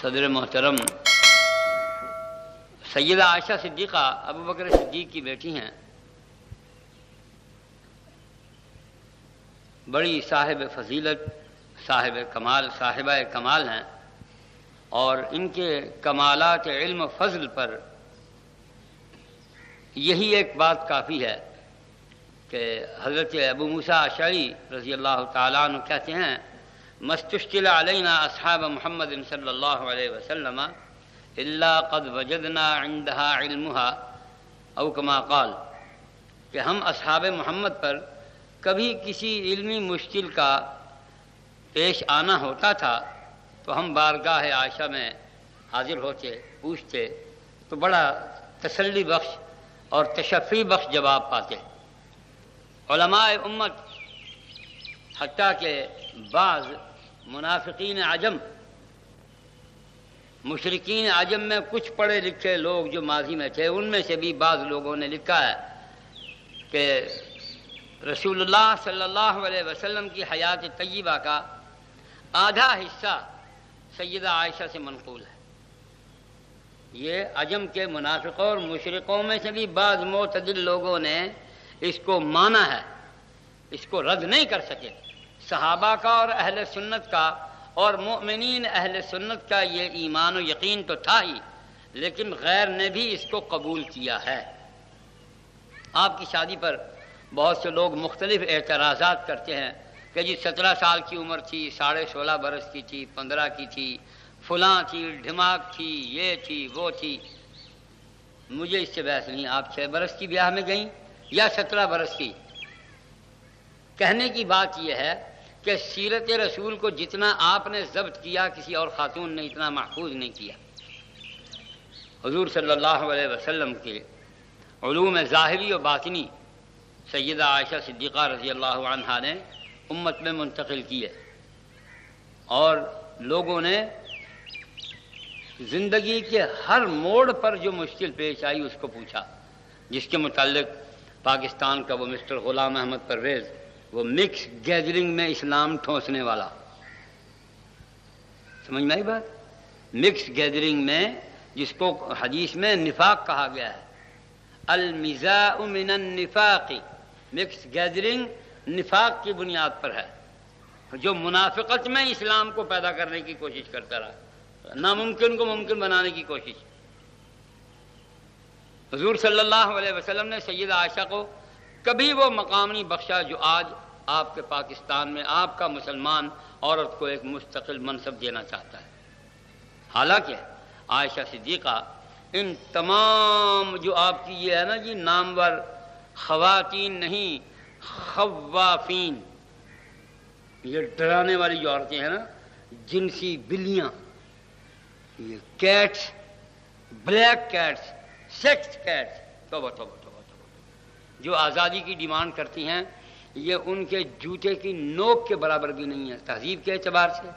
صدر محترم سیدہ عائشہ صدیقہ ابو بکر صدیق کی بیٹی ہیں، بڑی صاحب فضیلت، صاحب کمال، صاحبہ کمال ہیں، اور ان کے کمالات علم و فضل پر یہی ایک بات کافی ہے کہ حضرت ابو موسیٰ اشعری رضی اللہ تعالیٰ عنہ کہتے ہیں مستشکل علینا اصحاب محمد صلی اللہ علیہ وسلم الا قد وجدنا عندها علمها او کما قال، کہ ہم اصحاب محمد پر کبھی کسی علمی مشکل کا پیش آنا ہوتا تھا تو ہم بارگاہ عائشہ میں حاضر ہوتے، پوچھتے تو بڑا تسلی بخش اور تشفی بخش جواب پاتے۔ علماء امت حتیٰ کہ بعض منافقین عجم، مشرکین عجم میں کچھ پڑھے لکھے لوگ جو ماضی میں تھے، ان میں سے بھی بعض لوگوں نے لکھا ہے کہ رسول اللہ صلی اللہ علیہ وسلم کی حیات طیبہ کا آدھا حصہ سیدہ عائشہ سے منقول ہے۔ یہ عجم کے منافقوں اور مشرکوں میں سے بھی بعض معتدل لوگوں نے اس کو مانا ہے، اس کو رد نہیں کر سکے۔ صحابہ کا اور اہل سنت کا اور مؤمنین اہل سنت کا یہ ایمان و یقین تو تھا ہی، لیکن غیر نے بھی اس کو قبول کیا ہے۔ آپ کی شادی پر بہت سے لوگ مختلف اعتراضات کرتے ہیں کہ جی 17 سال کی عمر تھی، 16.5 برس کی تھی، 15 کی تھی، فلاں تھی، دھماغ تھی، یہ تھی، وہ تھی۔ مجھے اس سے بحث نہیں، آپ 6 برس کی بیاہ میں گئیں یا 17 برس کی؟ کہنے کی بات یہ ہے کہ سیرت رسول کو جتنا آپ نے ضبط کیا کسی اور خاتون نے اتنا محفوظ نہیں کیا۔ حضور صلی اللہ علیہ وسلم کے علوم ظاہری و باطنی سیدہ عائشہ صدیقہ رضی اللہ عنہا نے امت میں منتقل کیے، اور لوگوں نے زندگی کے ہر موڑ پر جو مشکل پیش آئی اس کو پوچھا، جس کے متعلق پاکستان کا وہ مسٹر غلام احمد پرویز، وہ مکس گیدرنگ میں اسلام ٹھونسنے والا، سمجھ میں آئی بات؟ مکس گیدرنگ میں جس کو حدیث میں نفاق کہا گیا ہے، المزاء من النفاق، مکس گیدرنگ نفاق کی بنیاد پر ہے، جو منافقت میں اسلام کو پیدا کرنے کی کوشش کرتا رہا، ناممکن کو ممکن بنانے کی کوشش۔ حضور صلی اللہ علیہ وسلم نے سیدہ عائشہ کو کبھی وہ مقام نہیں بخشا جو آج آپ کے پاکستان میں آپ کا مسلمان عورت کو ایک مستقل منصب دینا چاہتا ہے۔ حالانکہ عائشہ صدیقہ ان تمام جو آپ کی یہ ہے نا جی نامور خواتین نہیں، خوافین، یہ ڈرانے والی جو عورتیں ہیں نا، جنسی بلیاں، یہ cats, black cats, sex cats, توبہ توبہ توبہ توبہ، جو آزادی کی ڈیمانڈ کرتی ہیں، یہ ان کے جوتے کی نوک کے برابر بھی نہیں ہے، تہذیب کے اعتبار سے،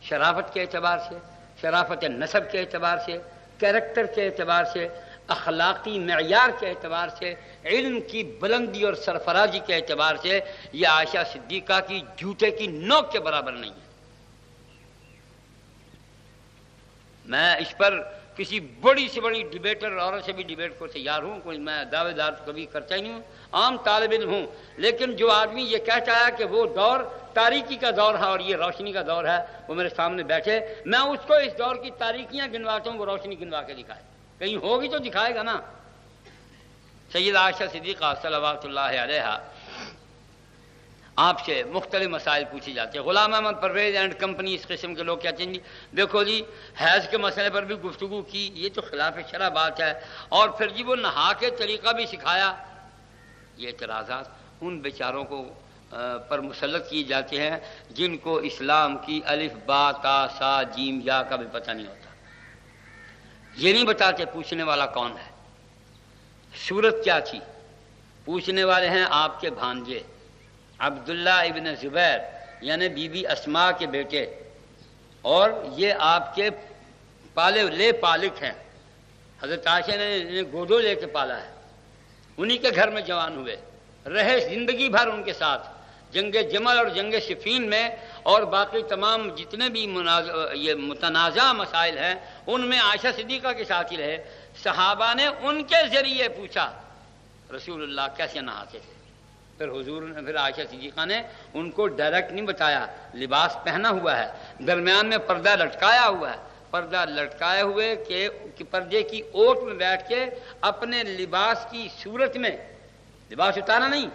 شرافت کے اعتبار سے، شرافت نسب کے اعتبار سے، کیریکٹر کے اعتبار سے، اخلاقی معیار کے اعتبار سے، علم کی بلندی اور سرفرازی کے اعتبار سے یہ عائشہ صدیقہ کی جوتے کی نوک کے برابر نہیں ہے۔ میں اس پر کسی بڑی سے بڑی ڈیبیٹر عورت سے بھی ڈیبیٹ کو تیار ہوں، کوئی میں دعوے دار کبھی کرتا ہی نہیں ہوں، عام طالب علم ہوں، لیکن جو آدمی یہ کہتا ہے کہ وہ دور تاریکی کا دور ہے اور یہ روشنی کا دور ہے، وہ میرے سامنے بیٹھے، میں اس کو اس دور کی تاریکیاں گنواتا ہوں، وہ روشنی گنوا کے دکھائے، کہیں ہوگی تو دکھائے گا نا۔ سیدہ عائشہ صدیقہ صلوات اللہ علیہا، آپ سے مختلف مسائل پوچھے جاتے ہیں۔ غلام احمد پرویز اینڈ کمپنی اس قسم کے لوگ کہتے ہیں جی دیکھو جی حیض کے مسئلے پر بھی گفتگو کی، یہ تو خلاف شرع بات ہے، اور پھر جی وہ نہا کے طریقہ بھی سکھایا۔ یہ اعتراضات ان بیچاروں کو پر مسلط کیے جاتے ہیں جن کو اسلام کی الف با تا سا جیم یا کا بھی پتہ نہیں ہوتا، یہ نہیں بتاتے پوچھنے والا کون ہے، صورت کیا تھی۔ پوچھنے والے ہیں آپ کے بھانجے عبداللہ ابن زبیر یعنی بی بی اسماء کے بیٹے، اور یہ آپ کے لے پالک ہیں، حضرت عائشہ نے انہیں گودو لے کے پالا ہے، انہی کے گھر میں جوان ہوئے، رہے زندگی بھر ان کے ساتھ، جنگ جمل اور جنگ صفین میں اور باقی تمام جتنے بھی یہ متنازع مسائل ہیں ان میں عائشہ صدیقہ کے ساتھ ہی رہے۔ صحابہ نے ان کے ذریعے پوچھا رسول اللہ کیسے نہاتے تھے، پھر عائشہ صدیقہ نے ان کو ڈائریکٹ نہیں بتایا، لباس پہنا ہوا ہے، درمیان میں پردہ لٹکایا ہوا ہے، پردہ لٹکائے ہوئے کہ پردے کی اوٹ میں بیٹھ کے اپنے لباس کی صورت میں، لباس اتارا نہیں،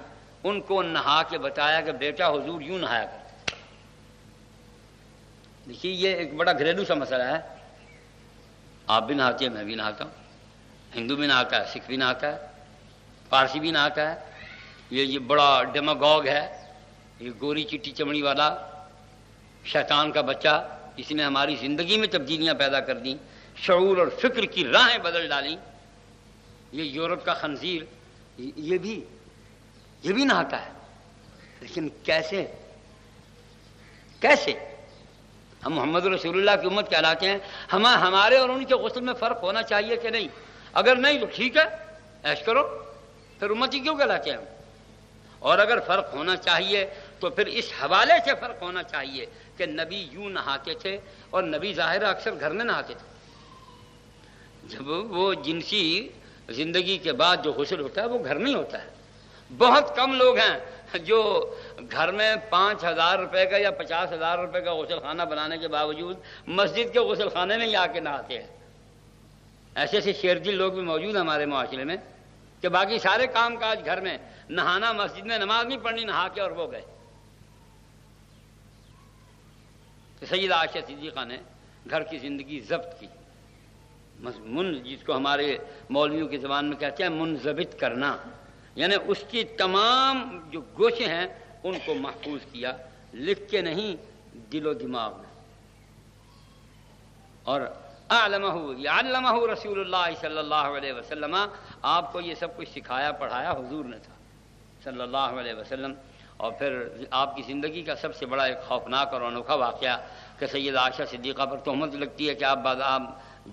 ان کو نہا کے بتایا کہ بیٹا حضور یوں نہایا کرتے۔ دیکھیے یہ ایک بڑا گھریلو سا مسئلہ ہے، آپ بھی نہاتے ہیں، میں بھی نہاتا ہوں، ہندو بھی نہاتا ہے، سکھ بھی نہاتا ہے، پارسی بھی نہاتا ہے۔ یہ بڑا ڈیماگوگ ہے، یہ گوری چٹی چمڑی والا شیطان کا بچہ، اس نے ہماری زندگی میں تبدیلیاں پیدا کر دیں، شعور اور فکر کی راہیں بدل ڈالیں۔ یہ یورپ کا خنزیر یہ بھی نہاتا ہے، لیکن کیسے؟ ہم محمد رسول اللہ کی امت کہلاتے ہیں، ہمارے اور ان کے غسل میں فرق ہونا چاہیے کہ نہیں؟ اگر نہیں تو ٹھیک ہے، عیش کرو، پھر امتی کیوں کہلاتے ہیں ہم؟ اور اگر فرق ہونا چاہیے تو پھر اس حوالے سے فرق ہونا چاہیے کہ نبی یوں نہاتے تھے اور نبی ظاہر اکثر گھر میں نہاتے تھے۔ جب وہ جنسی زندگی کے بعد جو غسل ہوتا ہے وہ گھر میں ہی ہوتا ہے۔ بہت کم لوگ ہیں جو گھر میں 5,000 روپے کا یا 50,000 روپے کا غسل خانہ بنانے کے باوجود مسجد کے غسل خانے میں ہی آ کے نہاتے ہیں۔ ایسے شیردل لوگ بھی موجود ہیں ہمارے معاشرے میں کہ باقی سارے کام کاج گھر میں، نہانا مسجد میں، نماز نہیں پڑھنی، نہا کے اور وہ گئے۔ تو سیدہ عائشہ صدیقہ نے گھر کی زندگی ضبط کی، جس کو ہمارے مولویوں کی زبان میں کہتے ہیں منضبط کرنا، یعنی اس کی تمام جو گوشے ہیں ان کو محفوظ کیا، لکھ کے نہیں، دل و دماغ میں۔ اور علمہ رسول اللہ صلی اللہ علیہ وسلم، آپ کو یہ سب کچھ سکھایا پڑھایا حضور نے تھا صلی اللہ علیہ وسلم۔ اور پھر آپ کی زندگی کا سب سے بڑا ایک خوفناک اور انوکھا واقعہ کہ سیدہ عائشہ صدیقہ پر تہمت لگتی ہے کہ آپ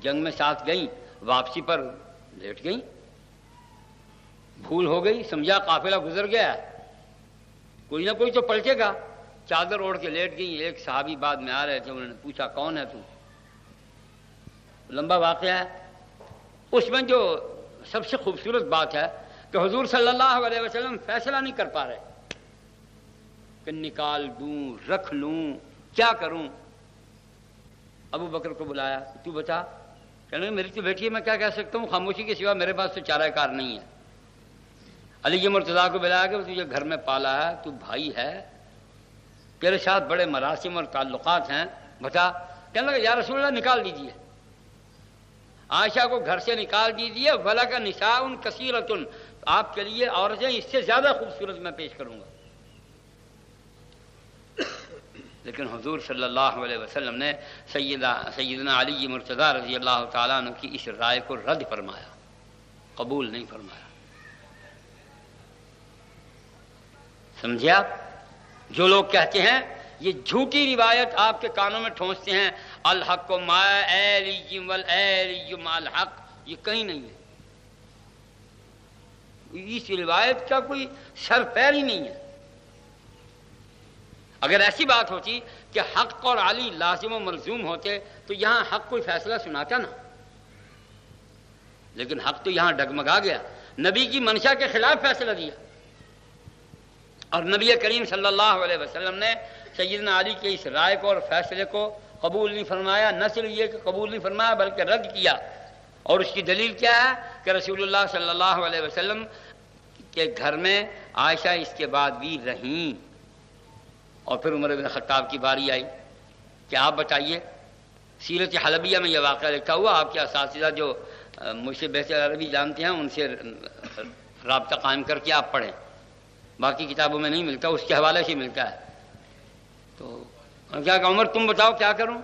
جنگ میں ساتھ گئیں، واپسی پر لیٹ گئیں، بھول ہو گئی، سمجھا قافلہ گزر گیا، کوئی نہ کوئی تو پلٹے گا، چادر اوڑھ کے لیٹ گئی۔ ایک صحابی بعد میں آ رہے تھے، انہوں نے پوچھا کون ہے تو؟ لمبا واقعہ ہے۔ اس میں جو سب سے خوبصورت بات ہے کہ حضور صلی اللہ علیہ وسلم فیصلہ نہیں کر پا رہے کہ نکال دوں، رکھ لوں، کیا کروں۔ ابو بکر کو بلایا، تو بتا، کہنے لگے میری تو بیٹی ہے، میں کیا کہہ سکتا ہوں، خاموشی کے سوا میرے پاس تو چارہ کار نہیں ہے۔ علی مرتضیٰ کو بلایا کہ تجھے گھر میں پالا ہے، تو بھائی ہے، تیرے ساتھ بڑے مراسم اور تعلقات ہیں، بتا۔ کہنے لگا یا رسول اللہ نکال دیجیے، عائشہ کو گھر سے نکال دیجیے، وَلَكَ نِسَاءٌ كَثِيرَةٌ، آپ کے لیے عورتیں اس سے زیادہ خوبصورت میں پیش کروں گا۔ لیکن حضور صلی اللہ علیہ وسلم نے سیدنا علی مرتضیٰ رضی اللہ تعالیٰ عنہ کی اس رائے کو رد فرمایا، قبول نہیں فرمایا۔ سمجھے آپ؟ جو لوگ کہتے ہیں، یہ جھوٹی روایت آپ کے کانوں میں ٹھونستے ہیں، الحق مع علی والعلی مع الحق، یہ کہیں نہیں ہے، اس روایت کا کوئی سر پیر ہی نہیں ہے۔ اگر ایسی بات ہوتی کہ حق اور علی لازم و ملزوم ہوتے تو یہاں حق کوئی فیصلہ سناتا نا، لیکن حق تو یہاں ڈگمگا گیا، نبی کی منشا کے خلاف فیصلہ دیا۔ اور نبی کریم صلی اللہ علیہ وسلم نے سیدنا علی کے اس رائے کو اور فیصلے کو قبول نہیں فرمایا، نہ صرف یہ کہ قبول نہیں فرمایا بلکہ رد کیا۔ اور اس کی دلیل کیا ہے کہ رسول اللہ صلی اللہ علیہ وسلم کے گھر میں عائشہ اس کے بعد بھی رہیں۔ اور پھر عمر بن خطاب کی باری آئی کہ آپ بتائیے، سیرت حلبیہ میں یہ واقعہ لکھا ہوا، آپ کے اساتذہ جو مجھ سے بہتر عربی جانتے ہیں ان سے رابطہ قائم کر کے آپ پڑھیں، باقی کتابوں میں نہیں ملتا، اس کے حوالے سے ملتا ہے۔ تو کیا کہ عمر تم بتاؤ کیا کروں؟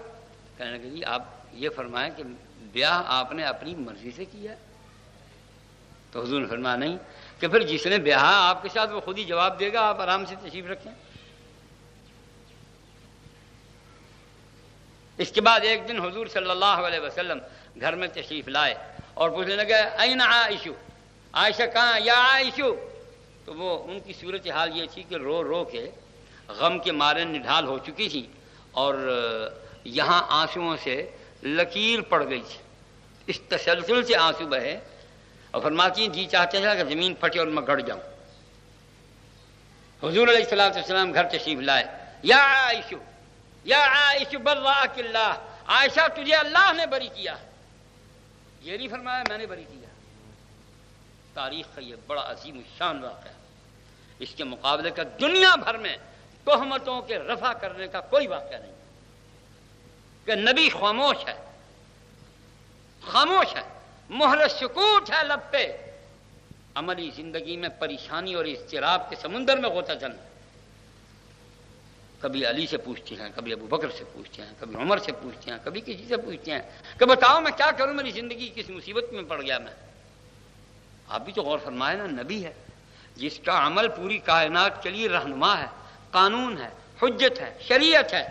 کہنے لگے جی آپ یہ فرمائیں کہ بیاہ آپ نے اپنی مرضی سے کیا ہے؟ تو حضور نے فرمایا نہیں، کہ پھر جس نے بیاہ آپ کے ساتھ وہ خود ہی جواب دے گا، آپ آرام سے تشریف رکھیں۔ اس کے بعد ایک دن حضور صلی اللہ علیہ وسلم گھر میں تشریف لائے اور پوچھنے لگے این عائشہ، عائشہ کہاں یا عائشہ؟ تو وہ ان کی صورت حال یہ تھی کہ رو رو کے غم کے مارے نڈھال ہو چکی تھی اور یہاں آنسوؤں سے لکیر پڑ گئی تھی، اس تسلسل سے آنسو بہے اور فرماتی ہیں جی چاہتے ہیں کہ زمین پھٹے اور میں گڑ جاؤں۔ حضور علیہ الصلوۃ والسلام گھر تشریف لائے، یا عائشہ برأک اللہ، عائشہ تجھے اللہ نے بری کیا، یہ نہیں فرمایا میں نے بری کیا۔ تاریخ کا یہ بڑا عظیم الشان واقعہ ہے، اس کے مقابلے کا دنیا بھر میں تہمتوں کے رفع کرنے کا کوئی واقعہ نہیں کہ نبی خاموش ہے، خاموش ہے، مہر سکوت ہے لب پہ، عملی زندگی میں پریشانی اور اضطراب کے سمندر میں غوطہ چلنا۔ کبھی علی سے پوچھتے ہیں، کبھی ابو بکر سے پوچھتے ہیں، کبھی عمر سے پوچھتے ہیں، کبھی کسی سے پوچھتے ہیں کہ بتاؤ میں کیا کروں، میری زندگی کس مصیبت میں پڑ گیا میں۔ آپ بھی تو غور فرمائے نا، نبی ہے جس کا عمل پوری کائنات کے لیے رہنما ہے، قانون ہے، حجت ہے، شریعت ہے،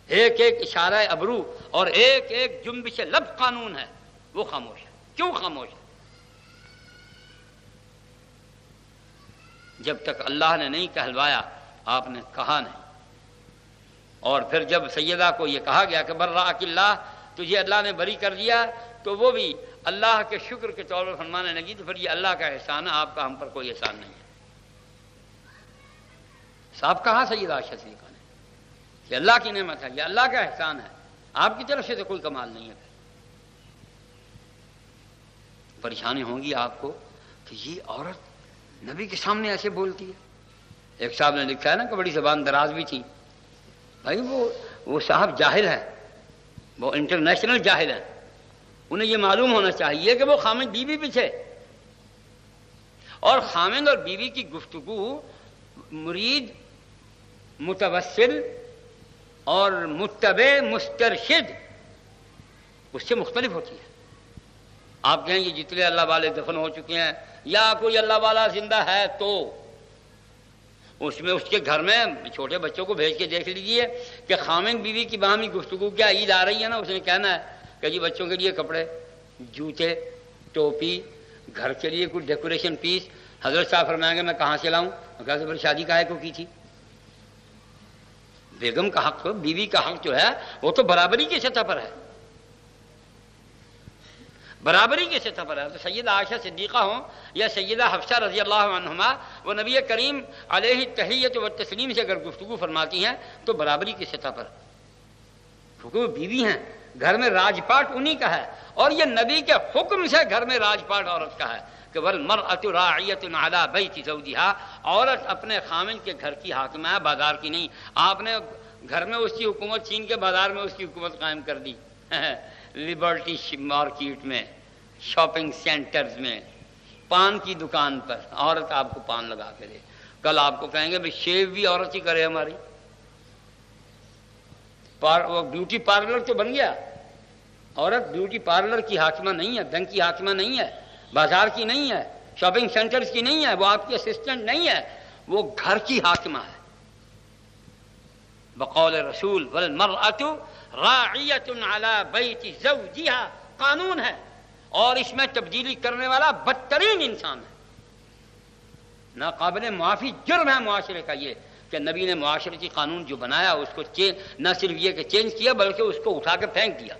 ایک ایک اشارہ ابرو اور ایک ایک جنبش لب قانون ہے، وہ خاموش ہے۔ کیوں خاموش ہے؟ جب تک اللہ نے نہیں کہلوایا آپ نے کہا نہیں، اور پھر جب سیدہ کو یہ کہا گیا کہ برأک اللہ، تجھے اللہ نے بری کر دیا، تو وہ بھی اللہ کے شکر کے طور پر فرمانے لگی تو پھر یہ اللہ کا احسان ہے، آپ کا ہم پر کوئی احسان نہیں ہے۔ صاحب کہا سیدہ عائشہ صدیقہ نے کہ اللہ کی نعمت ہے، یہ اللہ کا احسان ہے، آپ کی طرف سے تو کوئی کمال نہیں ہے۔ پریشانی ہوں گی آپ کو کہ یہ عورت نبی کے سامنے ایسے بولتی ہے۔ ایک صاحب نے لکھا ہے نا کہ بڑی زبان دراز بھی تھی، بھائی وہ صاحب جاہل ہیں، وہ انٹرنیشنل جاہل ہیں، انہیں یہ معلوم ہونا چاہیے کہ وہ خامد بیوی بھی تھے، اور خامد اور بیوی کی گفتگو مرید، متوسل اور متبع مسترشد اس سے مختلف ہوتی ہے۔ آپ کہیں گے جتنے اللہ والے دفن ہو چکے ہیں یا کوئی اللہ والا زندہ ہے تو اس میں اس کے گھر میں چھوٹے بچوں کو بھیج کے دیکھ لیجئے کہ خامد بیوی کی باہمی گفتگو، کیا عید آ رہی ہے نا، اس نے کہنا ہے کہ جی بچوں کے لیے کپڑے، جوتے، ٹوپی، گھر کے لیے کچھ ڈیکوریشن پیس، حضرت صاحب فرمائیں گے میں کہاں سے لاؤں؟ کہا پھر شادی کاہے کو کی تھی؟ بیگم کا حق، بیوی کا حق جو ہے وہ تو برابری کی سطح پر ہے، برابری کی سطح پر ہے۔ تو سیدہ عائشہ صدیقہ ہوں یا سیدہ حفصہ رضی اللہ عنہما، وہ نبی کریم علیہ التحیۃ والتسلیم سے اگر گفتگو فرماتی ہیں تو برابری کی سطح پر، کیونکہ وہ بیوی ہیں، گھر میں راج پاٹ انہی کا ہے، اور یہ نبی کے حکم سے گھر میں راج پاٹ عورت کا ہے کہ والمرأۃ راعیۃ علی بیت زوجہا، عورت اپنے خامن کے گھر کی حاکمہ ہے، بازار کی نہیں۔ آپ نے گھر میں اس کی حکومت چھین کے بازار میں اس کی حکومت قائم کر دی، لبرٹی مارکیٹ میں، شاپنگ سینٹرز میں، پان کی دکان پر عورت آپ کو پان لگا کے دے، کل آپ کو کہیں گے بھی شیو بھی عورت ہی کرے ہماری، وہ بیوٹی پارلر تو بن گیا، عورت بیوٹی پارلر کی حاکمہ نہیں ہے، بینک کی حاکمہ نہیں ہے، بازار کی نہیں ہے، شاپنگ سینٹرز کی نہیں ہے، وہ آپ کی اسسٹنٹ نہیں ہے، وہ گھر کی حاکمہ ہے۔ بقول رسول والمرأۃ راعیۃ علی بیت زوجہا، قانون ہے، اور اس میں تبدیلی کرنے والا بدترین انسان ہے، ناقابل معافی جرم ہے معاشرے کا یہ کہ نبی نے معاشرتی قانون جو بنایا اس کو نہ صرف یہ کہ چینج کیا بلکہ اس کو اٹھا کے پھینک دیا۔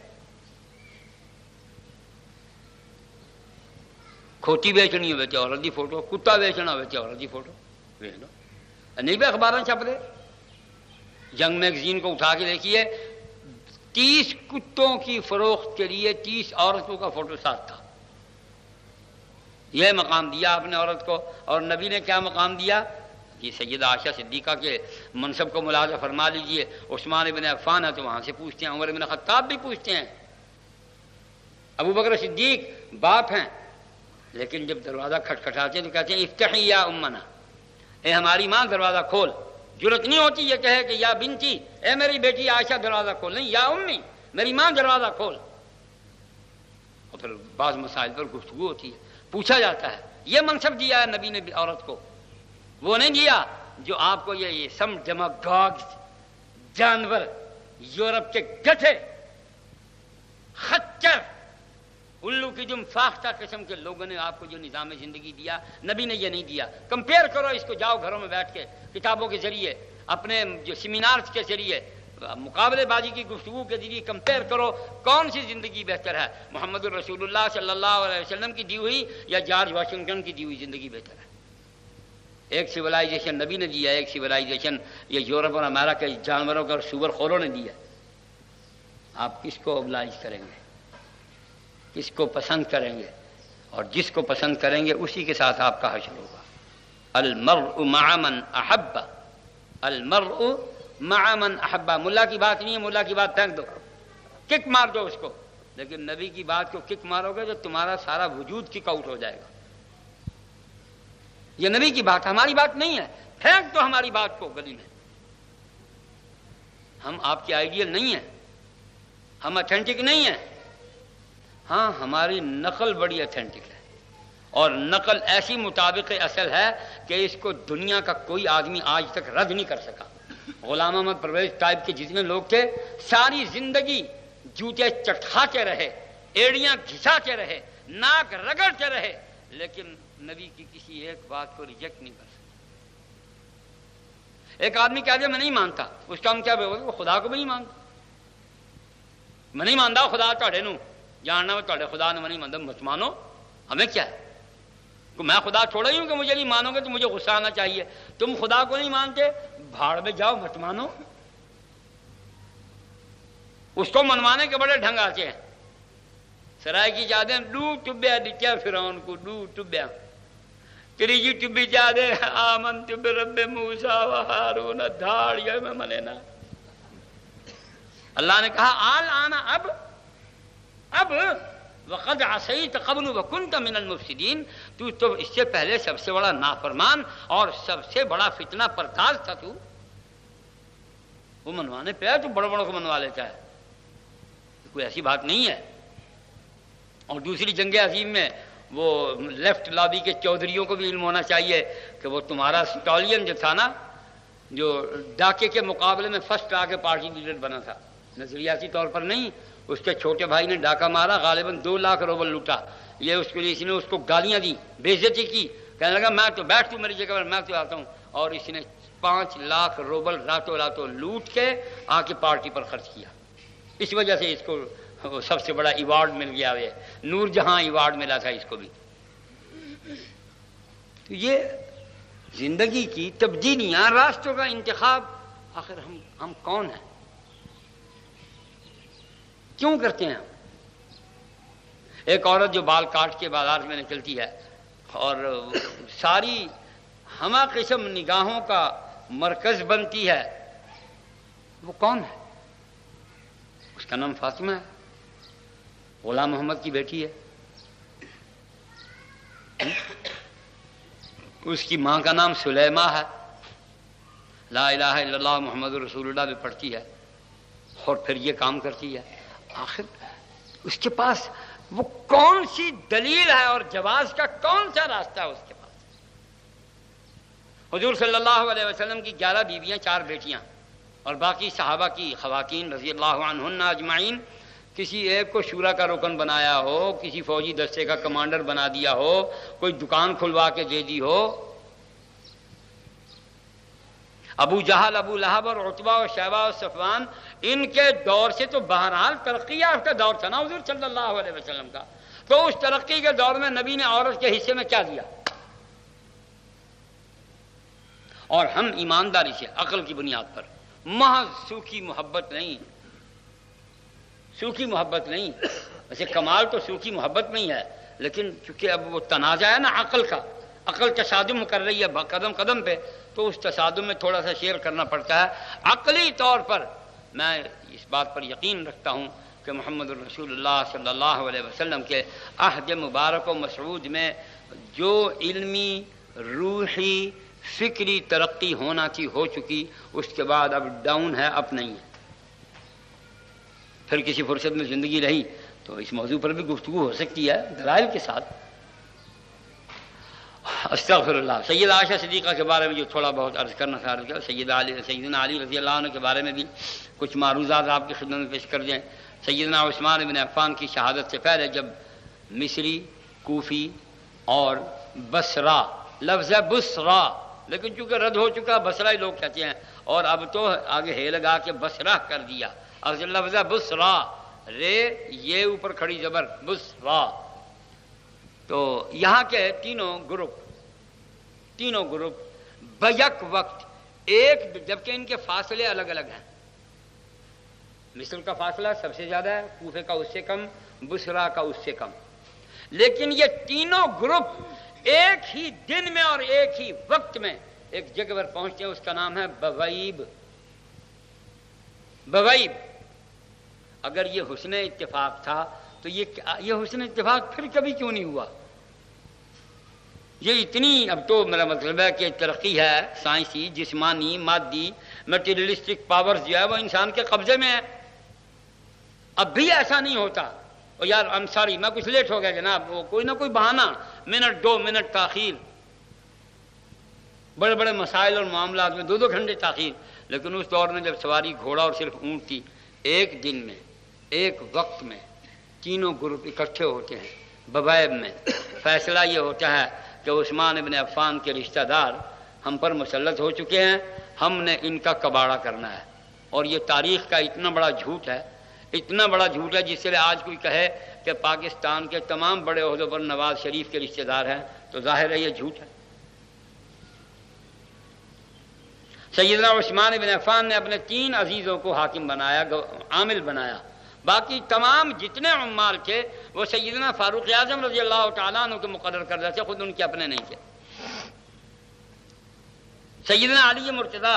کھوتی بیچنی ہو عورت دی فوٹو، کتا بیچنا ہو عورت دی فوٹو بیچ دو، نہیں بھی اخبار چھپ رہے۔ جنگ میگزین کو اٹھا کے دیکھیے، 30 کتوں کی فروخت کے لیے 30 عورتوں کا فوٹو ساتھ تھا۔ یہ مقام دیا آپ نے عورت کو، اور نبی نے کیا مقام دیا؟ یہ سیدہ عائشہ صدیقہ کے منصب کو ملاحظہ فرما لیجئے، عثمان ابن عفان ہے تو وہاں سے پوچھتے ہیں، عمر ابن خطاب بھی پوچھتے ہیں، ابو بکر صدیق باپ ہیں، لیکن جب دروازہ کھٹکھٹاتے ہیں تو کہتے ہیں افتحی یا امنا، اے ہماری ماں دروازہ کھول۔ جرت نہیں ہوتی یہ کہے کہ یا بنتی، اے میری بیٹی عائشہ دروازہ کھول، نہیں، یا امی، میری ماں دروازہ کھول۔ اور پھر بعض مسائل پر گفتگو ہوتی ہے، پوچھا جاتا ہے، یہ منصب دیا ہے نبی نے عورت کو، وہ نہیں دیا جو آپ کو یہ سم ڈیماگوگز، جانور، یورپ کے گدھے، خچر، الو کی جم فاختہ قسم کے لوگوں نے آپ کو جو نظام زندگی دیا، نبی نے یہ نہیں دیا۔ کمپیئر کرو اس کو، جاؤ گھروں میں بیٹھ کے کتابوں کے ذریعے، اپنے جو سیمینارز کے ذریعے، مقابلے بازی کی گفتگو کے ذریعے کمپیئر کرو کون سی زندگی بہتر ہے، محمد الرسول اللہ صلی اللہ علیہ وسلم کی دی ہوئی یا جارج واشنگٹن کی دی ہوئی زندگی بہتر ہے۔ ایک سویلائزیشن نبی نے دیا ہے، ایک سویلائزیشن یہ یورپ اور امریکہ کے جانوروں کا اور سور خوروں نے دیا ہے۔ آپ کس کو اوبلائز کریں گے، کس کو پسند کریں گے؟ اور جس کو پسند کریں گے اسی کے ساتھ آپ کا حشر ہوگا۔ المرء مع من احب، المرء مع من احب۔ ملا کی بات نہیں ہے، ملا کی بات پھینک دو، کک مار دو اس کو، لیکن نبی کی بات کو کک مارو گے تو تمہارا سارا وجود کک آؤٹ ہو جائے گا۔ یہ نبی کی بات، ہماری بات نہیں ہے، پھینک دو ہماری بات کو گلی میں۔ ہم آپ کے آئیڈیل نہیں ہیں، ہم اتھینٹک نہیں ہیں۔ ہاں ہماری نقل بڑی اتھینٹک ہے، اور نقل ایسی مطابق اصل ہے کہ اس کو دنیا کا کوئی آدمی آج تک رد نہیں کر سکا۔ غلام احمد پرویز ٹائپ کے جتنے لوگ تھے ساری زندگی جوتے چٹکاتے رہے، ایڑیاں گھساتے رہے، ناک رگڑتے رہے، لیکن نبی کی کسی ایک بات کو ریجیکٹ نہیں کر سکتے۔ ایک آدمی کہہ دے میں نہیں مانتا، اس کا ہم کیا بولے؟ وہ خدا کو بھی نہیں مانتا۔ میں نہیں مانتا خدا تھوڑے نو جاننا، وہ تھوڑے خدا نے میں نہیں مانتا، مت مانو، ہمیں کیا ہے؟ میں خدا چھوڑا ہی ہوں کہ مجھے نہیں مانو گے تو مجھے غصہ آنا چاہیے۔ تم خدا کو نہیں مانتے، بھاڑ میں جاؤ، مت مانو۔ اس کو منوانے کے بڑے ڈھنگ آتے ہیں۔ سرائے کی چادر ڈو ٹبیا دکھیا فرعون کو، ڈو ٹبیا تیری جی ٹبی چادر آمنت برب موسیٰ و ہارون، دھاڑ یہ میں ملینا۔ اللہ نے کہا آل آنا، اب وقد عصیت قبل وکنت من المفسدین، تو اس سے پہلے سب سے بڑا نافرمان اور سب سے بڑا فتنہ پرداز تھا۔ تو وہ منوانے پہ ہے تو بڑوں بڑوں کو منوا لیتا ہے، کوئی ایسی بات نہیں ہے۔ اور دوسری جنگ عظیم میں وہ لیفٹ لابی کے چودھریوں کو بھی علم ہونا چاہیے کہ وہ تمہارا سٹالین جو تھا نا، جو ڈاکے کے مقابلے میں فرسٹ آ کے پارٹی لیڈر بنا تھا، نظریاتی طور پر نہیں، اس کے چھوٹے بھائی نے ڈاکہ مارا، غالباً 2 لاکھ روبل لوٹا۔ یہ اس کے لیے اس نے اس کو گالیاں دی، بے عزتی کی، کہنے لگا میں تو بیٹھ تو میری جگہ پر، میں تو آتا ہوں، اور اس نے 5 لاکھ روبل راتوں لوٹ کے آ کے پارٹی پر خرچ کیا۔ اس وجہ سے اس کو سب سے بڑا ایوارڈ مل گیا، ہے نور جہاں ایوارڈ ملا تھا اس کو بھی۔ تو یہ زندگی کی تبدیلیاں، راستوں کا انتخاب، آخر ہم کون ہیں، کیوں کرتے ہیں؟ ایک عورت جو بال کاٹ کے بازار میں نکلتی ہے اور ساری ہمہ قسم نگاہوں کا مرکز بنتی ہے، وہ کون ہے؟ اس کا نام فاطمہ ہے، غلام محمد کی بیٹی ہے۔ اس کی ماں کا نام سلیمہ ہے، لا الہ الا اللہ محمد رسول اللہ بھی پڑھتی ہے، اور پھر یہ کام کرتی ہے۔ آخر اس کے پاس وہ کون سی دلیل ہے اور جواز کا کون سا راستہ ہے اس کے پاس؟ حضور صلی اللہ علیہ وسلم کی 11 بیویاں، 4 بیٹیاں، اور باقی صحابہ کی خواتین رضی اللہ عنہن اجمعین، کسی ایک کو شورا کا رکن بنایا ہو، کسی فوجی دستے کا کمانڈر بنا دیا ہو، کوئی دکان کھلوا کے دے دی ہو۔ ابو جہل، ابو لہب اور عتبہ اور شیبہ اور صفوان، ان کے دور سے تو بہرحال ترقی یافتہ دور تھا نا حضور صلی اللہ علیہ وسلم کا، تو اس ترقی کے دور میں نبی نے عورت کے حصے میں کیا دیا؟ اور ہم ایمانداری سے عقل کی بنیاد پر، محض سوکھی محبت نہیں، سوکھی محبت نہیں، ویسے کمال تو سوکھی محبت میں ہی ہے، لیکن چونکہ اب وہ تنازع ہے نا عقل کا، عقل تصادم کر رہی ہے قدم قدم پہ، تو اس تصادم میں تھوڑا سا شیئر کرنا پڑتا ہے۔ عقلی طور پر میں اس بات پر یقین رکھتا ہوں کہ محمد الرسول اللہ صلی اللہ علیہ وسلم کے عہد مبارک و مسعود میں جو علمی، روحی، فکری ترقی ہونا تھی ہو چکی، اس کے بعد اب ڈاؤن ہے، اپ نہیں ہے۔ پھر کسی فرصت میں زندگی رہی تو اس موضوع پر بھی گفتگو ہو سکتی ہے دلائل کے ساتھ۔ استغفر اللہ۔ سید عائشہ صدیقہ کے بارے میں جو تھوڑا بہت عرض کرنا تھا، سیدنا علی رضی اللہ عنہ کے بارے میں بھی کچھ معروضات آپ کی خدمت میں پیش کر دیں۔ سیدنا عثمان بن عفان کی شہادت سے پہلے جب مصری، کوفی اور بصرہ، لفظ ہے بصرہ، لیکن چونکہ رد ہو چکا بصرہ ہی لوگ کہتے ہیں، اور اب تو آگے ہے لگا کے بصرہ کر دیا، اصل لفظ ہے بصرہ، رے یہ اوپر کھڑی زبر، بصرہ۔ تو یہاں کے تینوں گروپ بیک وقت ایک، جبکہ ان کے فاصلے الگ الگ ہیں، مصر کا فاصلہ سب سے زیادہ ہے، کوفے کا اس سے کم، بصرہ کا اس سے کم، لیکن یہ تینوں گروپ ایک ہی دن میں اور ایک ہی وقت میں ایک جگہ پر پہنچتے ہیں، اس کا نام ہے بویب۔ بویب، اگر یہ حسن اتفاق تھا تو یہ حسن اتفاق پھر کبھی کیوں نہیں ہوا؟ یہ اتنی، اب تو میرا مطلب ہے کہ ترقی ہے سائنسی، جسمانی، مادی، میٹیریلسٹک پاورز جو ہے وہ انسان کے قبضے میں ہے، اب بھی ایسا نہیں ہوتا۔ اور یار I'm sorry میں کچھ لیٹ ہو گیا جناب، وہ کوئی نہ کوئی بہانہ، منٹ 2 منٹ تاخیر، بڑے بڑے مسائل اور معاملات میں 2 گھنٹے تاخیر، لیکن اس دور میں جب سواری گھوڑا اور صرف اونٹ تھی، ایک دن میں ایک وقت میں تینوں گروپ اکٹھے ہوتے ہیں بویب میں۔ فیصلہ یہ ہوتا ہے کہ عثمان ابن عفان کے رشتہ دار ہم پر مسلط ہو چکے ہیں، ہم نے ان کا کباڑہ کرنا ہے، اور یہ تاریخ کا اتنا بڑا جھوٹ ہے، اتنا بڑا جھوٹ ہے، جس سے آج کوئی کہے کہ پاکستان کے تمام بڑے عہدوں پر نواز شریف کے رشتہ دار ہیں تو ظاہر ہے یہ جھوٹ ہے۔ سیدنا عثمان بن عفان نے اپنے 3 عزیزوں کو حاکم بنایا، عامل بنایا، باقی تمام جتنے عمال تھے وہ سیدنا فاروق اعظم رضی اللہ تعالیٰ عنہ کے مقرر کردہ تھے، خود ان کے اپنے نہیں تھے۔ سیدنا علی مرتضی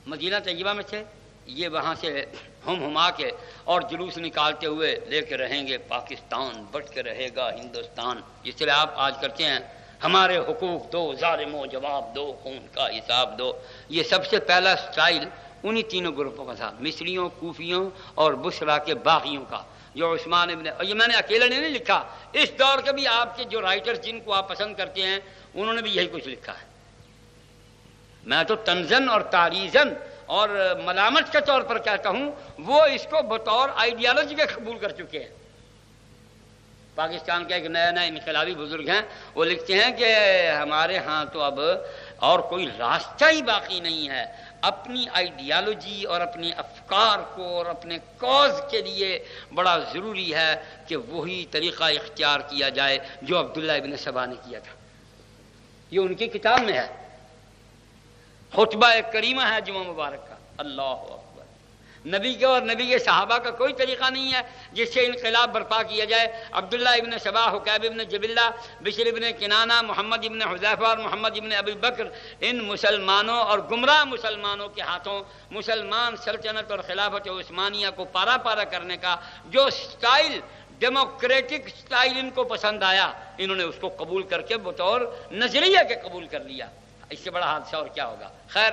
مدینہ طیبہ میں تھے، یہ وہاں سے ہما کے اور جلوس نکالتے ہوئے لے کے رہیں گے پاکستان، بٹ کے رہے گا ہندوستان، جس طرح آپ آج کرتے ہیں، ہمارے حقوق دو، ظالموں جواب دو، خون کا حساب دو۔ یہ سب سے پہلا سٹائل انہی تینوں گروپوں کا تھا، مصریوں، کوفیوں اور بصرہ کے باغیوں کا، جو عثمان ابن، اور یہ میں نے اکیلے نے نہیں لکھا، اس دور کے بھی آپ کے جو رائٹرز جن کو آپ پسند کرتے ہیں انہوں نے بھی یہی کچھ لکھا ہے۔ میں تو تنزن اور تعریضن اور ملامت کے طور پر کہتا ہوں، وہ اس کو بطور آئیڈیالوجی کے قبول کر چکے ہیں۔ پاکستان کے ایک نئے انقلابی بزرگ ہیں، وہ لکھتے ہیں کہ ہمارے ہاں تو اب اور کوئی راستہ ہی باقی نہیں ہے، اپنی آئیڈیالوجی اور اپنے افکار کو اور اپنے کاز کے لیے بڑا ضروری ہے کہ وہی طریقہ اختیار کیا جائے جو عبداللہ ابن سبا نے کیا تھا۔ یہ ان کی کتاب میں ہے، خطبہ کریمہ ہے جمعہ مبارک کا۔ اللہ اکبر، نبی کے اور نبی کے صحابہ کا کوئی طریقہ نہیں ہے جس سے انقلاب برپا کیا جائے۔ عبداللہ ابن سبا، حکیب ابن جبلہ، بشر ابن کنانہ، محمد ابن حذیفہ اور محمد ابن ابی بکر، ان مسلمانوں اور گمراہ مسلمانوں کے ہاتھوں مسلمان سلطنت اور خلافت عثمانیہ کو پارا پارا کرنے کا جو سٹائل، ڈیموکریٹک سٹائل ان کو پسند آیا، انہوں نے اس کو قبول کر کے بطور نظریہ کے قبول کر لیا۔ اس سے بڑا حادثہ اور کیا ہوگا۔ خیر،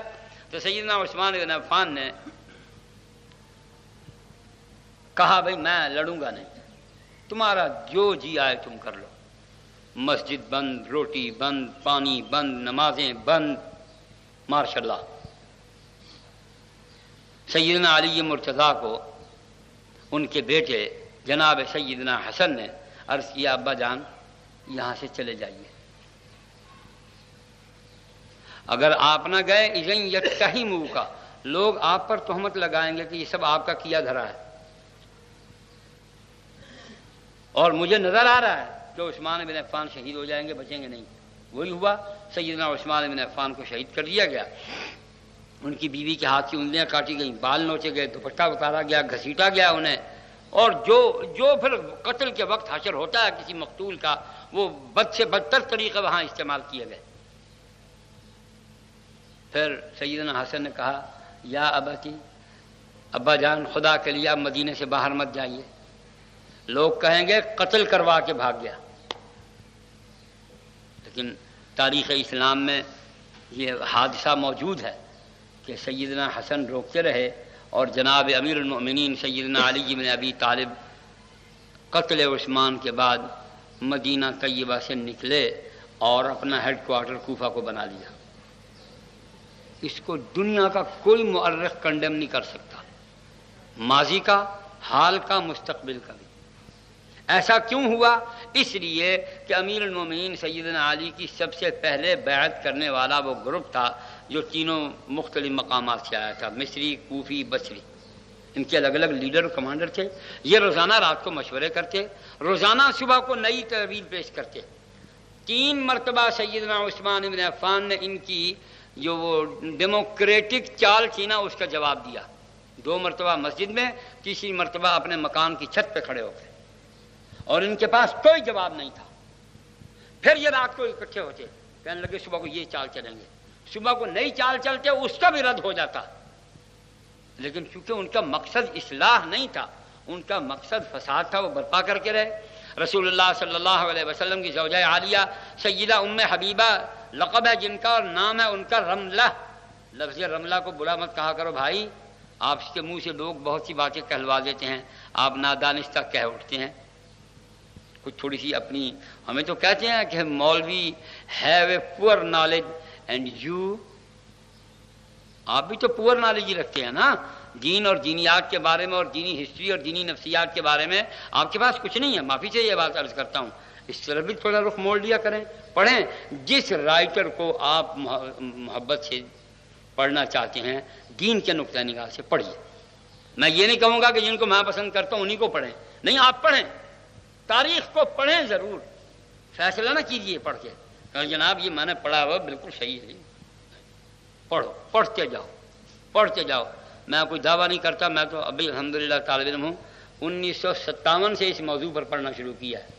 تو سیدنا عثمان بن عفان نے کہا بھائی میں لڑوں گا نہیں، تمہارا جو جی آئے تم کر لو، مسجد بند، روٹی بند، پانی بند، نمازیں بند، ماشاء اللہ۔ سیدنا علی مرتضیٰ کو ان کے بیٹے جناب سیدنا حسن نے عرض کیا، ابا جان یہاں سے چلے جائیے، اگر آپ نہ گئے اذن یتہموا کا، لوگ آپ پر تہمت لگائیں گے کہ یہ سب آپ کا کیا دھرا ہے، اور مجھے نظر آ رہا ہے کہ عثمان بن عفان شہید ہو جائیں گے، بچیں گے نہیں۔ وہی ہوا، سیدنا عثمان بن عفان کو شہید کر دیا گیا، ان کی بیوی کے ہاتھ کی انگلیاں کاٹی گئیں، بال نوچے گئے، دوپٹہ اتارا گیا، گھسیٹا گیا انہیں، اور جو پھر قتل کے وقت حشر ہوتا ہے کسی مقتول کا، وہ بد سے بدتر طریقے وہاں استعمال کیے گئے۔ پھر سیدنا حسن نے کہا، یا ابتی، ابا جان خدا کے لیے آپ مدینے سے باہر مت جائیے، لوگ کہیں گے قتل کروا کے بھاگ گیا۔ لیکن تاریخ اسلام میں یہ حادثہ موجود ہے کہ سیدنا حسن روکتے رہے، اور جناب امیر المؤمنین سیدنا علی بن ابی طالب قتل عثمان کے بعد مدینہ طیبہ سے نکلے اور اپنا ہیڈ کوارٹر کوفہ کو بنا لیا۔ اس کو دنیا کا کوئی مؤرخ کنڈیم نہیں کر سکتا، ماضی کا، حال کا، مستقبل کا بھی۔ ایسا کیوں ہوا؟ اس لیے کہ امیر المومنین سیدنا علی کی سب سے پہلے بیعت کرنے والا وہ گروپ تھا جو تینوں مختلف مقامات سے آیا تھا، مصری، کوفی، بصری۔ ان کے الگ الگ لیڈر اور کمانڈر تھے۔ یہ روزانہ رات کو مشورے کرتے، روزانہ صبح کو نئی تحویل پیش کرتے۔ 3 مرتبہ سیدنا عثمان بن عفان نے ان کی جو وہ ڈیموکریٹک چال تھی نا اس کا جواب دیا۔ 2 مرتبہ مسجد میں، تیسری مرتبہ اپنے مکان کی چھت پہ کھڑے ہو گئے، اور ان کے پاس کوئی جواب نہیں تھا۔ پھر یہ رات کو اکٹھے ہوتے، کہنے لگے صبح کو یہ چال چلیں گے، صبح کو نئی چال چلتے، اس کا بھی رد ہو جاتا، لیکن چونکہ ان کا مقصد اصلاح نہیں تھا، ان کا مقصد فساد تھا، وہ برپا کر کے رہے۔ رسول اللہ صلی اللہ علیہ وسلم کی زوجہ عالیہ سیدہ ام حبیبہ لقب ہے جن کا، اور نام ہے ان کا رملہ۔ لفظ رملہ کو برا مت کہا کرو بھائی، آپ کے منہ سے لوگ بہت سی باتیں کہلوا دیتے ہیں، آپ نادانستہ کہہ اٹھتے ہیں کچھ تھوڑی سی اپنی۔ ہمیں تو کہتے ہیں کہ مولوی ہیو اے پور نالج اینڈ یو، آپ بھی تو پور نالج ہی رکھتے ہیں نا، دین اور دینیات کے بارے میں اور دینی ہسٹری اور دینی نفسیات کے بارے میں آپ کے پاس کچھ نہیں ہے۔ معافی سے یہ بات عرض کرتا ہوں، اس طرح بھی تھوڑا رخ موڑ لیا کریں، پڑھیں۔ جس رائٹر کو آپ محبت سے پڑھنا چاہتے ہیں دین کے نقطہ نگاہ سے پڑھیے۔ میں یہ نہیں کہوں گا کہ جن کو میں پسند کرتا ہوں انہیں کو پڑھیں، نہیں، آپ پڑھیں، تاریخ کو پڑھیں ضرور، فیصلہ نہ کیجیے پڑھ کے کہ جناب یہ میں نے پڑھا ہوا بالکل صحیح ہے۔ پڑھو، پڑھتے جاؤ، پڑھتے جاؤ۔ میں کوئی دعویٰ نہیں کرتا، میں تو ابھی الحمدللہ طالب علم ہوں، 1957 سے اس موضوع پر پڑھنا شروع کیا ہے،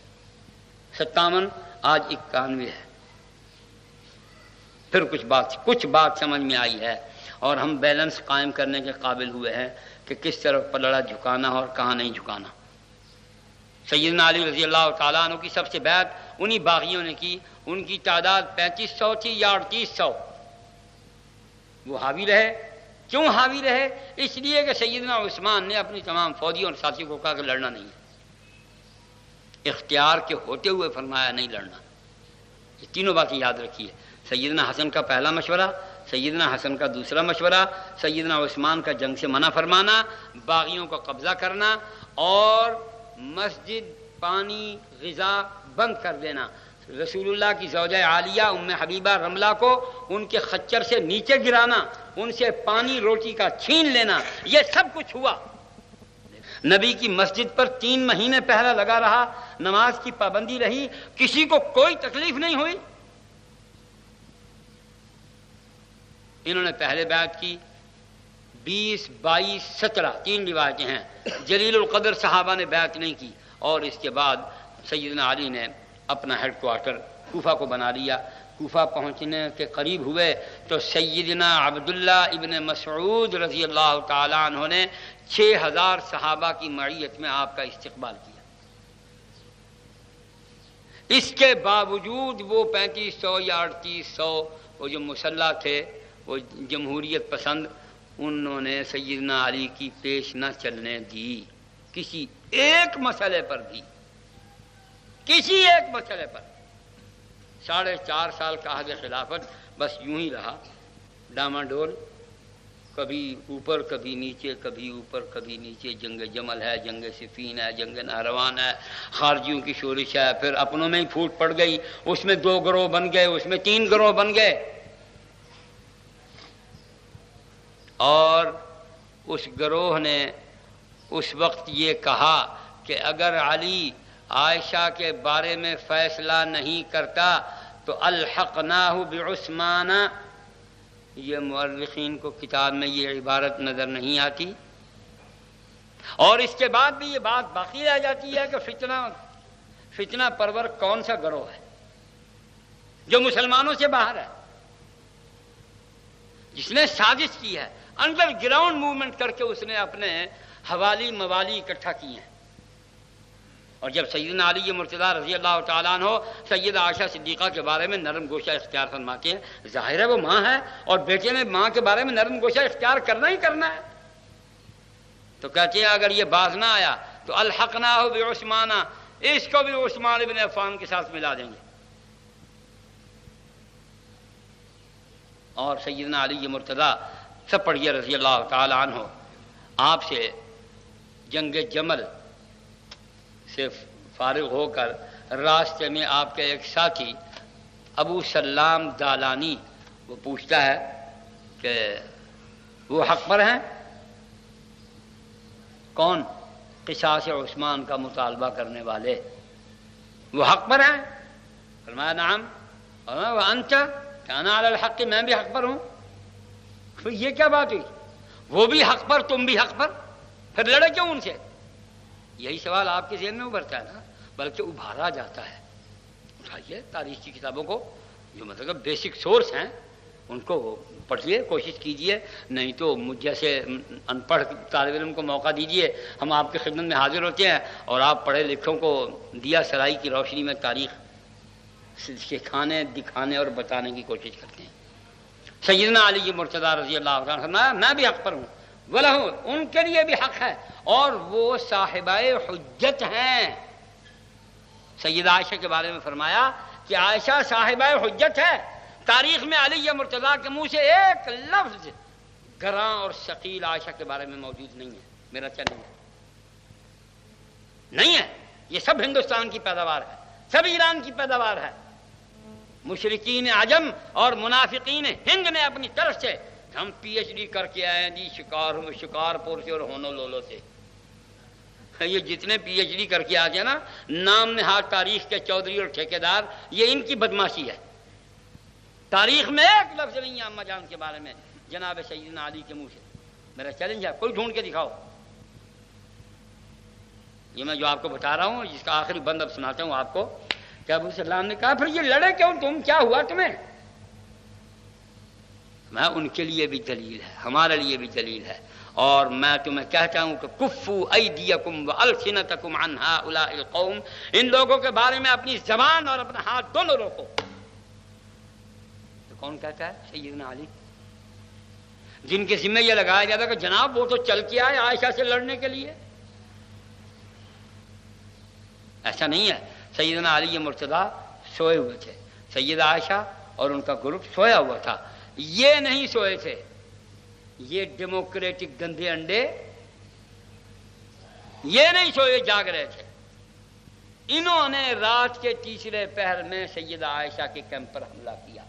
57 آج 91 ہے۔ پھر کچھ بات سمجھ میں آئی ہے، اور ہم بیلنس قائم کرنے کے قابل ہوئے ہیں کہ کس طرف پلڑا جھکانا اور کہاں نہیں جھکانا۔ سیدنا علی رضی اللہ تعالیٰ عنہ کی سب سے بیعت انہی باغیوں نے کی، ان کی تعداد 3500 تھی یا 3800۔ وہ حاوی رہے، کیوں حاوی رہے؟ اس لیے کہ سیدنا عثمان نے اپنی تمام فوجیوں اور ساتھیوں کو کہا کہ لڑنا نہیں ہے، اختیار کے ہوتے ہوئے فرمایا نہیں لڑنا۔ یہ تینوں باتیں یاد رکھیے، سیدنا حسن کا پہلا مشورہ، سیدنا حسن کا دوسرا مشورہ، سیدنا عثمان کا جنگ سے منع فرمانا، باغیوں کا قبضہ کرنا، اور مسجد، پانی، غذا بند کر دینا۔ رسول اللہ کی زوجہ عالیہ ام حبیبہ رملہ کو ان کے خچر سے نیچے گرانا، ان سے پانی روٹی کا چھین لینا، یہ سب کچھ ہوا۔ نبی کی مسجد پر 3 مہینے پہرا لگا رہا، نماز کی پابندی رہی، کسی کو کوئی تکلیف نہیں ہوئی۔ انہوں نے پہلے بیعت کی 20، 22، 17 3 روایتیں ہیں۔ جلیل القدر صحابہ نے بیعت نہیں کی، اور اس کے بعد سیدنا علی نے اپنا ہیڈ کوارٹر کوفہ کو بنا لیا۔ کوفہ پہنچنے کے قریب ہوئے تو سیدنا عبداللہ ابن مسعود رضی اللہ تعالیٰ عنہ نے 6000 صحابہ کی معیت میں آپ کا استقبال کیا۔ اس کے باوجود وہ 3500 یا 3800 وہ جو مسلح تھے، وہ جمہوریت پسند، انہوں نے سیدنا علی کی پیش نہ چلنے دی، کسی ایک مسئلے پر بھی، کسی ایک مسئلے پر۔ 4.5 سال کا عہد خلافت بس یوں ہی رہا، ڈاماڈول، کبھی اوپر کبھی نیچے، کبھی اوپر کبھی نیچے، جنگ جمل ہے، جنگ صفین ہے، جنگ نہروان ہے، خارجیوں کی شورش ہے، پھر اپنوں میں ہی پھوٹ پڑ گئی، اس میں 2 گروہ بن گئے، اس میں 3 گروہ بن گئے، اور اس گروہ نے اس وقت یہ کہا کہ اگر علی عائشہ کے بارے میں فیصلہ نہیں کرتا تو الحقناہ بعثمان۔ یہ مورخین کو کتاب میں یہ عبارت نظر نہیں آتی، اور اس کے بعد بھی یہ بات باقی رہ جاتی ہے کہ فتنہ پرور کون سا گروہ ہے جو مسلمانوں سے باہر ہے، جس نے سازش کی ہے، انڈر گراؤنڈ موومنٹ کر کے اس نے اپنے حوالی موالی اکٹھا کیے ہیں۔ اور جب سیدنا علی مرتضیٰ رضی اللہ تعالیٰ عنہ سیدہ عائشہ صدیقہ کے بارے میں نرم گوشہ اختیار فرماتے ہیں، ظاہر ہے وہ ماں ہے، اور بیٹے نے ماں کے بارے میں نرم گوشہ اختیار کرنا ہی کرنا ہے، تو کہتے ہیں اگر یہ باز نہ آیا تو الحقناہ بعثمان، اس کو بھی عثمان ابن عفان کے ساتھ ملا دیں گے۔ اور سیدنا علی مرتضیٰ سب پڑھیے رضی اللہ تعالیٰ عنہ، آپ سے جنگ جمل سے فارغ ہو کر راستے میں آپ کے ایک ساتھی ابو سلام دالانی وہ پوچھتا ہے کہ وہ حق پر ہیں؟ کون؟ قصاص عثمان کا مطالبہ کرنے والے، وہ حق پر ہیں؟ فرمایا نعم، وانت انا علی الحق، میں بھی حق پر ہوں۔ پھر یہ کیا بات ہوئی؟ وہ بھی حق پر، تم بھی حق پر، پھر لڑے کیوں ان سے؟ یہی سوال آپ کے ذہن میں ابھرتا ہے نا، بلکہ ابھارا جاتا ہے۔ اٹھائیے تاریخ کی کتابوں کو، جو مطلب بیسک سورس ہیں ان کو پڑھیے، کوشش کیجئے، نہیں تو مجھ جیسے ان پڑھ طالب علم کو موقع دیجئے، ہم آپ کی خدمت میں حاضر ہوتے ہیں اور آپ پڑھے لکھوں کو دیا سرائی کی روشنی میں تاریخ سکھانے، دکھانے اور بتانے کی کوشش کرتے ہیں۔ سیدنا علی مرتضیٰ رضی اللہ عنہ فرمایا میں بھی حق پر ہوں، وَلَهُ، ان کے لیے بھی حق ہے، اور وہ صاحبہ حجت ہیں۔ سیدہ عائشہ کے بارے میں فرمایا کہ عائشہ صاحبہ حجت ہے۔ تاریخ میں علی مرتضیٰ کے منہ سے ایک لفظ گراں اور ثقیل عائشہ کے بارے میں موجود نہیں ہے، میرا چیلنج ہے، نہیں ہے۔ یہ سب ہندوستان کی پیداوار ہے، سب ایران کی پیداوار ہے۔ مشرکین عجم اور منافقین ہند نے اپنی طرف سے، ہم پی ایچ ڈی کر کے آئے ہیں جی شکارپور سے اور ہونولولو سے، یہ جتنے پی ایچ ڈی کر کے آتے ہیں نا نام نہاد تاریخ کے چودھری اور ٹھیکیدار، یہ ان کی بدماشی ہے۔ تاریخ میں ایک لفظ نہیں ہے اماں جان کے بارے میں جناب سیدنا علی کے منہ سے۔ میرا چیلنج ہے، کوئی ڈھونڈ کے دکھاؤ۔ یہ میں جو آپ کو بتا رہا ہوں، جس کا آخری بند اب سناتا ہوں آپ کو، کہ ابو سلام نے کہا پھر یہ لڑے کیوں تم، کیا ہوا تمہیں؟ میں ان کے لیے بھی دلیل ہے، ہمارے لیے بھی دلیل ہے، اور میں تمہیں کہتا ہوں کہ کفو ایدیکم والسنتکم عن ہؤلاء القوم، ان لوگوں کے بارے میں اپنی زبان اور اپنا ہاتھ دونوں روکو۔ تو کون کہتا ہے؟ سیدنا علی، جن کے ذمہ یہ لگایا جاتا کہ جناب وہ تو چل کے آئے عائشہ سے لڑنے کے لیے۔ ایسا نہیں ہے۔ سیدنا علی مرتضیٰ سوئے ہوئے تھے، سیدہ عائشہ اور ان کا گروپ سویا ہوا تھا، یہ نہیں سوئے تھے۔ یہ ڈیموکریٹک گندے انڈے یہ نہیں سوئے، جاگ رہے تھے۔ انہوں نے رات کے تیسرے پہر میں سیدہ عائشہ کے کیمپ پر حملہ کیا،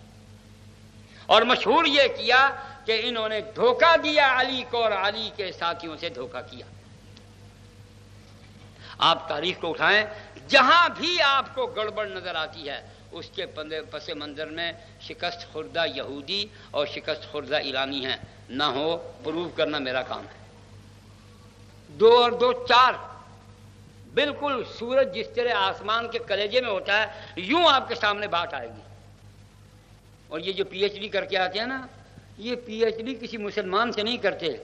اور مشہور یہ کیا کہ انہوں نے دھوکہ دیا علی کو اور علی کے ساتھیوں سے دھوکہ کیا۔ آپ تاریخ کو اٹھائیں، جہاں بھی آپ کو گڑبڑ نظر آتی ہے اس کے پس منظر میں شکست خوردہ یہودی اور شکست خوردہ ایرانی ہیں، نہ ہو پروو کرنا میرا کام ہے۔ 2 اور 2 4، بالکل سورج جس طرح آسمان کے کلیجے میں ہوتا ہے یوں آپ کے سامنے بات آئے گی۔ اور یہ جو پی ایچ ڈی کر کے آتے ہیں نا، یہ پی ایچ ڈی کسی مسلمان سے نہیں کرتے۔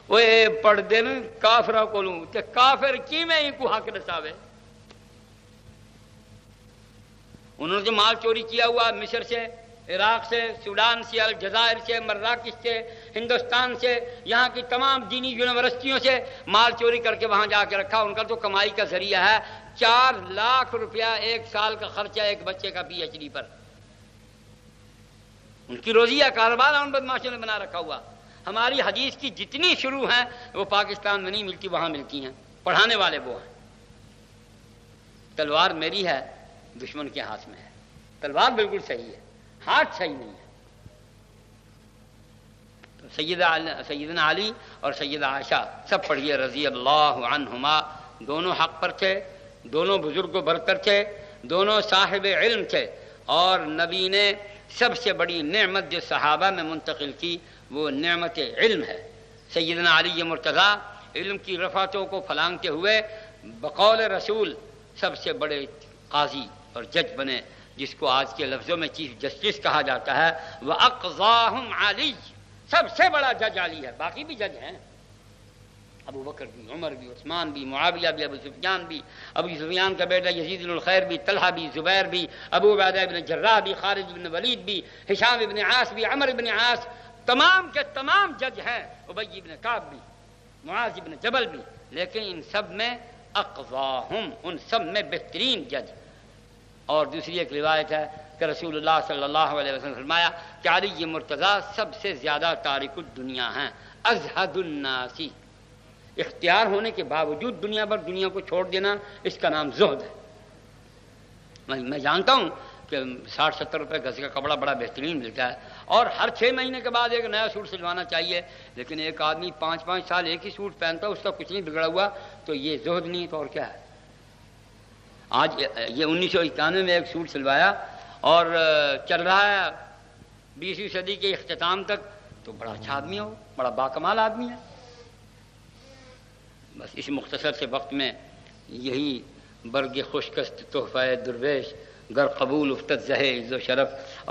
وہ پڑھ دے نا کافرہ کو لوں کہ کافر کی میں ہی کو حق نصابے۔ انہوں نے جو مال چوری کیا ہوا مصر سے، عراق سے، سوڈان سے، الجزائر سے، مراکش سے، ہندوستان سے، یہاں کی تمام دینی یونیورسٹیوں سے مال چوری کر کے وہاں جا کے رکھا، ان کا تو کمائی کا ذریعہ ہے 4 لاکھ روپیہ ایک سال کا خرچہ ایک بچے کا پی ایچ ڈی پر۔ ان کی روزی یا کاروبار ان بدماشوں نے بنا رکھا ہوا۔ ہماری حدیث کی جتنی شروع ہیں وہ پاکستان میں نہیں ملتی، وہاں ملتی ہیں، پڑھانے والے وہ ہیں۔ تلوار میری ہے، دشمن کے ہاتھ میں ہے۔ تلوار بالکل صحیح ہے، ہاتھ صحیح نہیں ہے۔ تو سیدنا علی اور سیدہ عائشہ سب پڑھیے رضی اللہ عنہما، دونوں حق پر تھے، دونوں بزرگ و برتر تھے، دونوں صاحب علم تھے، اور نبی نے سب سے بڑی نعمت جو صحابہ میں منتقل کی وہ نعمت علم ہے۔ سیدنا علی مرتضیٰ علم کی رفعتوں کو پھلانگتے ہوئے بقول رسول سب سے بڑے قاضی اور جج بنے، جس کو آج کے لفظوں میں چیف جسٹس کہا جاتا ہے۔ وَأَقْضَاهُمْ عَلِيٌّ، سب سے بڑا جج علی ہے، باقی بھی جج ہیں، ابو بکر بھی، عمر بھی، عثمان بھی، معاویہ بھی، ابو سفیان بھی، ابو سفیان کا بیٹا یزید بن الخیر بھی، طلحہ بھی، زبیر بھی، ابو عبیدہ بن جراح بھی، خالد بن ولید بھی، ہشام بن عاص بھی، عمر بن عاص، تمام کے تمام جج ہیں، ابی بن کعب بھی، معاذ بن جبل بھی، لیکن ان سب میں اقضاہم، ان سب میں بہترین جج۔ اور دوسری ایک روایت ہے کہ رسول اللہ صلی اللہ علیہ وسلم فرمایا کہ علی مرتضیٰ سب سے زیادہ تارک الدنیا ہیں، ازہد الناسی، اختیار ہونے کے باوجود دنیا بھر دنیا کو چھوڑ دینا، اس کا نام زہد ہے۔ میں جانتا ہوں کہ 60-70 روپے گز کا کپڑا بڑا بہترین ملتا ہے اور ہر 6 مہینے کے بعد ایک نیا سوٹ سلوانا چاہیے، لیکن ایک آدمی 5-5 سال ایک ہی سوٹ پہنتا ہے، اس کا کچھ نہیں بگڑا ہوا، تو یہ زہد نہیں تو اور کیا ہے؟ آج یہ 1991 میں ایک سوٹ سلوایا اور چل رہا ہے 20ویں صدی کے اختتام تک، تو بڑا اچھا آدمی ہو، بڑا باکمال آدمی ہے۔ بس اس مختصر سے وقت میں یہی برگ خشکست تحفہ درویش، گر قبول افتد زہ عز و شرف،